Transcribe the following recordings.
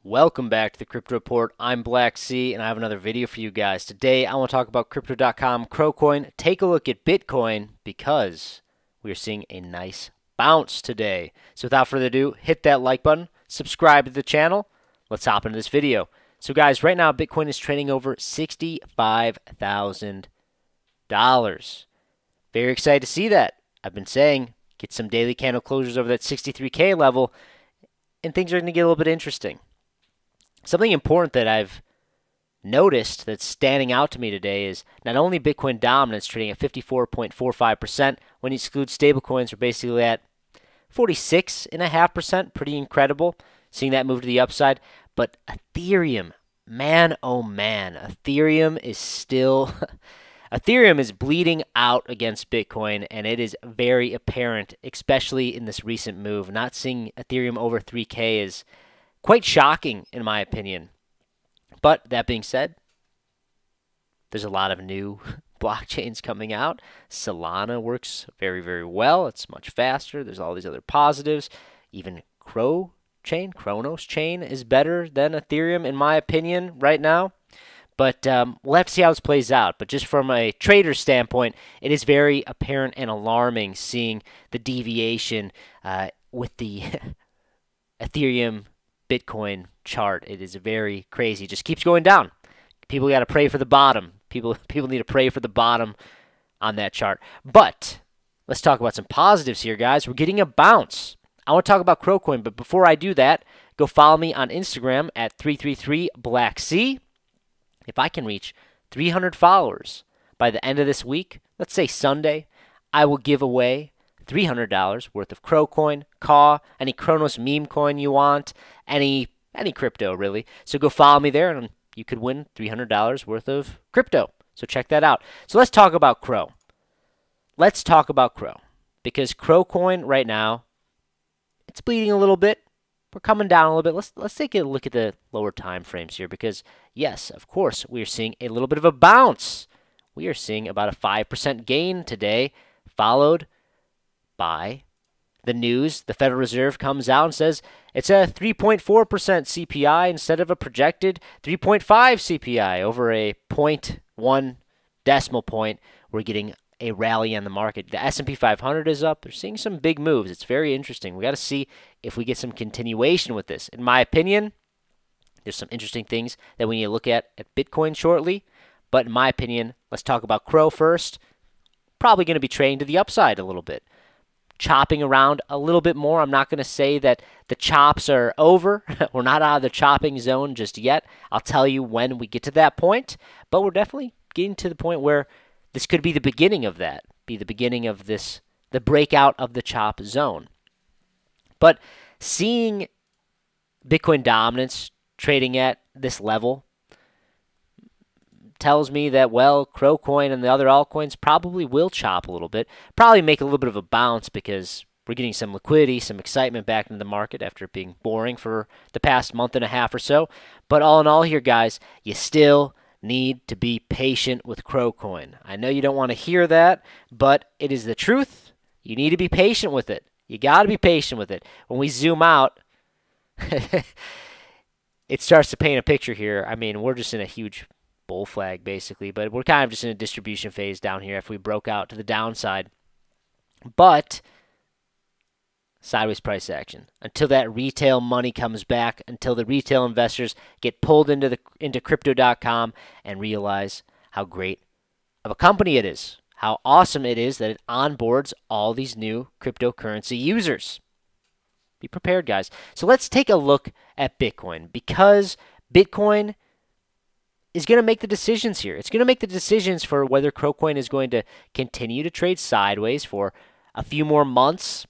Welcome back to the Crypto Report. I'm Blacksea, and I have another video for you guys. Today, I want to talk about Crypto.com, Crocoin. Take a look at Bitcoin because we are seeing a nice bounce today. So without further ado, hit that like button, subscribe to the channel. Let's hop into this video. So guys, right now, Bitcoin is trading over $65,000. Very excited to see that. I've been saying, get some daily candle closures over that 63K level, and things are going to get a little bit interesting. Something important that I've noticed that's standing out to me today is not only Bitcoin dominance trading at 54.45%, when you exclude stablecoins, we're basically at 46.5%, pretty incredible, seeing that move to the upside. But Ethereum, man, oh man, Ethereum is still, Ethereum is bleeding out against Bitcoin, and it is very apparent, especially in this recent move. Not seeing Ethereum over 3K is quite shocking, in my opinion. But that being said, there's a lot of new blockchains coming out. Solana works very, very well. It's much faster. There's all these other positives. Even cronos chain is better than Ethereum, in my opinion, right now. But we'll have to see how this plays out. But just from a trader standpoint, it is very apparent and alarming seeing the deviation with the Ethereum Bitcoin chart. It is very crazy. It just keeps going down. People got to pray for the bottom. People need to pray for the bottom on that chart. But let's talk about some positives here, guys. We're getting a bounce. I want to talk about Crocoin, but before I do that, go follow me on Instagram at 333Blacksea. If I can reach 300 followers by the end of this week, let's say Sunday, I will give away $300 worth of Crocoin, any Cronos meme coin you want, any crypto really. So go follow me there, and you could win $300 worth of crypto. So check that out. So let's talk about Crow. Let's talk about Crow, because Crocoin right now, it's bleeding a little bit. We're coming down a little bit. Let's take a look at the lower time frames here, because yes, of course, we are seeing a little bit of a bounce. We are seeing about a 5% gain today, followed by the news. The Federal Reserve comes out and says it's a 3.4% CPI instead of a projected 3.5 CPI. Over a 0.1 decimal point, we're getting a rally on the market. The S&P 500 is up. They're seeing some big moves. It's very interesting. We got to see if we get some continuation with this. In my opinion, there's some interesting things that we need to look at Bitcoin shortly. But in my opinion, let's talk about Crow first. Probably going to be trading to the upside a little bit, chopping around a little bit more. I'm not going to say that the chops are over. We're not out of the chopping zone just yet. I'll tell you when we get to that point, but we're definitely getting to the point where this could be the beginning of that, be the beginning of this, the breakout of the chop zone. But seeing Bitcoin dominance trading at this level tells me that, well, Crocoin and the other altcoins probably will chop a little bit, probably make a little bit of a bounce, because we're getting some liquidity, some excitement back into the market after it being boring for the past month and a half or so. But all in all here, guys, you still need to be patient with Crocoin. I know you don't want to hear that, but it is the truth. You need to be patient with it. You got to be patient with it. When we zoom out, it starts to paint a picture here. I mean, we're just in a huge bull flag basically, but we're kind of just in a distribution phase down here if we broke out to the downside. But sideways price action until that retail money comes back, until the retail investors get pulled into crypto.com and realize how great of a company it is, how awesome it is that it onboards all these new cryptocurrency users. Be prepared, guys. So let's take a look at Bitcoin, because Bitcoin is going to make the decisions here. It's going to make the decisions for whether Crocoin is going to continue to trade sideways for a few more months,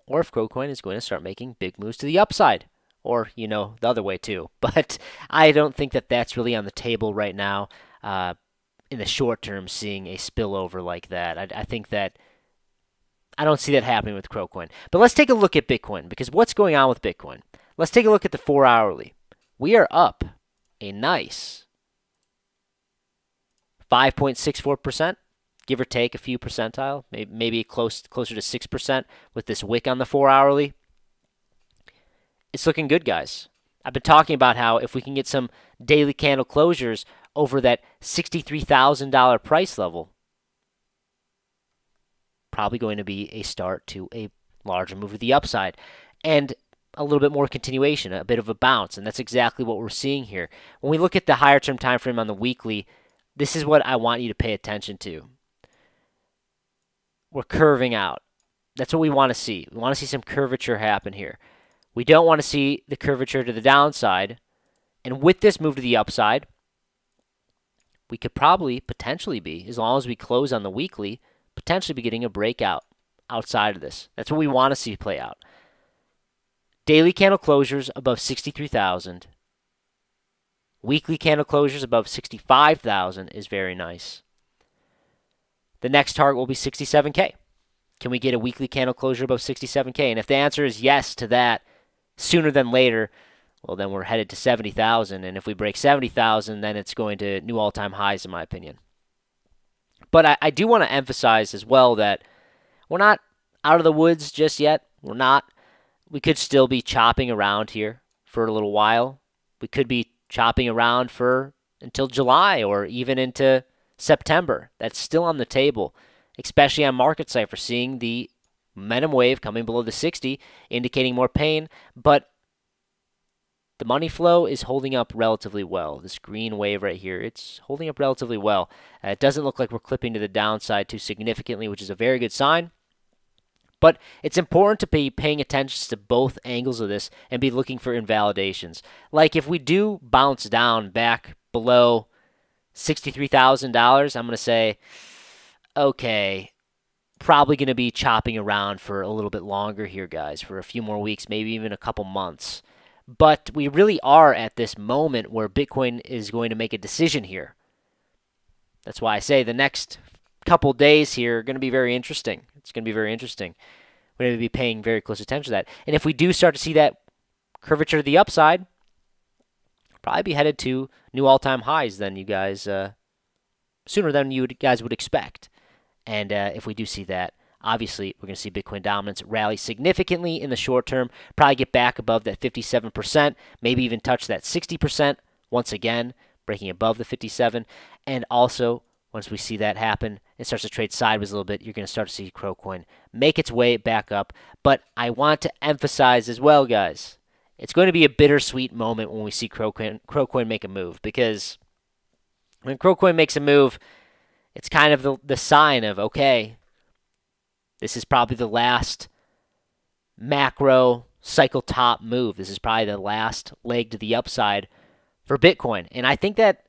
or if Crocoin is going to start making big moves to the upside, or, you know, the other way too. But I don't think that that's really on the table right now in the short term, seeing a spillover like that. I think that I don't see that happening with Crocoin. But let's take a look at Bitcoin, because what's going on with Bitcoin? Let's take a look at the 4-hourly. We are up a nice 5.64%, give or take a few percentile, maybe closer to 6% with this wick on the 4-hourly. It's looking good, guys. I've been talking about how if we can get some daily candle closures over that $63,000 price level, probably going to be a start to a larger move to the upside and a little bit more continuation, a bit of a bounce, and that's exactly what we're seeing here. When we look at the higher term time frame on the weekly, this is what I want you to pay attention to. We're curving out. That's what we want to see. We want to see some curvature happen here. We don't want to see the curvature to the downside. And with this move to the upside, we could probably, potentially be, as long as we close on the weekly, potentially be getting a breakout outside of this. That's what we want to see play out. Daily candle closures above 63,000. Weekly candle closures above 65,000 is very nice. The next target will be 67K. Can we get a weekly candle closure above 67K? And if the answer is yes to that sooner than later, well, then we're headed to 70,000. And if we break 70,000, then it's going to new all-time highs, in my opinion. But I do want to emphasize as well that we're not out of the woods just yet. We're not. We could still be chopping around here for a little while. We could be chopping around for until July or even into September. That's still on the table, especially on Market Cypher, seeing the momentum wave coming below the 60, indicating more pain, but the money flow is holding up relatively well. This green wave right here, it's holding up relatively well. It doesn't look like we're clipping to the downside too significantly, which is a very good sign. But it's important to be paying attention to both angles of this and be looking for invalidations. Like if we do bounce down back below $63,000, I'm going to say, okay, probably going to be chopping around for a little bit longer here, guys, for a few more weeks, maybe even a couple months. But we really are at this moment where Bitcoin is going to make a decision here. That's why I say the next couple days here are going to be very interesting. It's going to be very interesting. We're going to be paying very close attention to that. And if we do start to see that curvature to the upside, probably be headed to new all-time highs than you guys, sooner than you guys would expect. And if we do see that, obviously we're going to see Bitcoin dominance rally significantly in the short term, probably get back above that 57%, maybe even touch that 60% once again, breaking above the 57. And also, once we see that happen, it starts to trade sideways a little bit, you're going to start to see Crocoin make its way back up. But I want to emphasize as well, guys, it's going to be a bittersweet moment when we see Crocoin make a move, because when Crocoin makes a move, it's kind of the sign of, okay, this is probably the last macro cycle top move. This is probably the last leg to the upside for Bitcoin. And I think that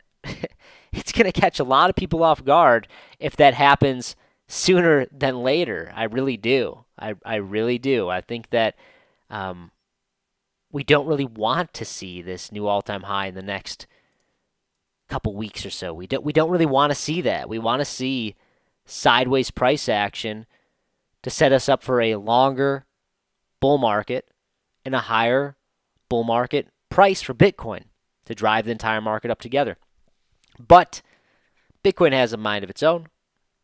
it's going to catch a lot of people off guard if that happens sooner than later. I really do. I really do. I think that we don't really want to see this new all-time high in the next couple weeks or so. We don't really want to see that. We want to see sideways price action to set us up for a longer bull market and a higher bull market price for Bitcoin to drive the entire market up together. But Bitcoin has a mind of its own.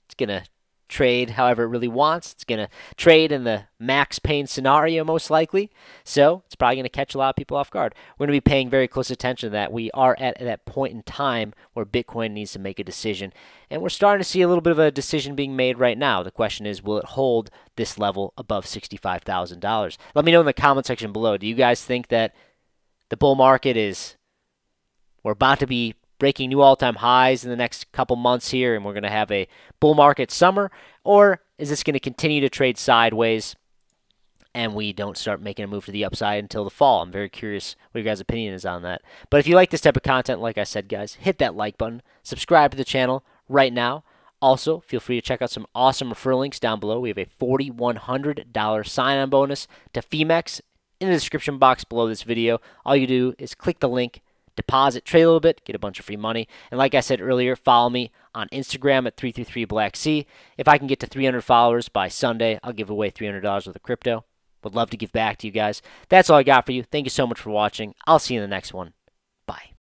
It's going to trade however it really wants. It's going to trade in the max pain scenario most likely. So it's probably going to catch a lot of people off guard. We're going to be paying very close attention to that. We are at that point in time where Bitcoin needs to make a decision. And we're starting to see a little bit of a decision being made right now. The question is, will it hold this level above $65,000? Let me know in the comment section below. Do you guys think that the bull market we're about to be breaking new all-time highs in the next couple months here, and we're going to have a bull market summer? Or is this going to continue to trade sideways and we don't start making a move to the upside until the fall? I'm very curious what your guys' opinion is on that. But if you like this type of content, like I said, guys, hit that like button. Subscribe to the channel right now. Also, feel free to check out some awesome referral links down below. We have a $4,100 sign-on bonus to Femex in the description box below this video. All you do is click the link, deposit, trade a little bit, get a bunch of free money. And like I said earlier, follow me on Instagram at 333Blacksea. If I can get to 300 followers by Sunday, I'll give away $300 worth of crypto. Would love to give back to you guys. That's all I got for you. Thank you so much for watching. I'll see you in the next one.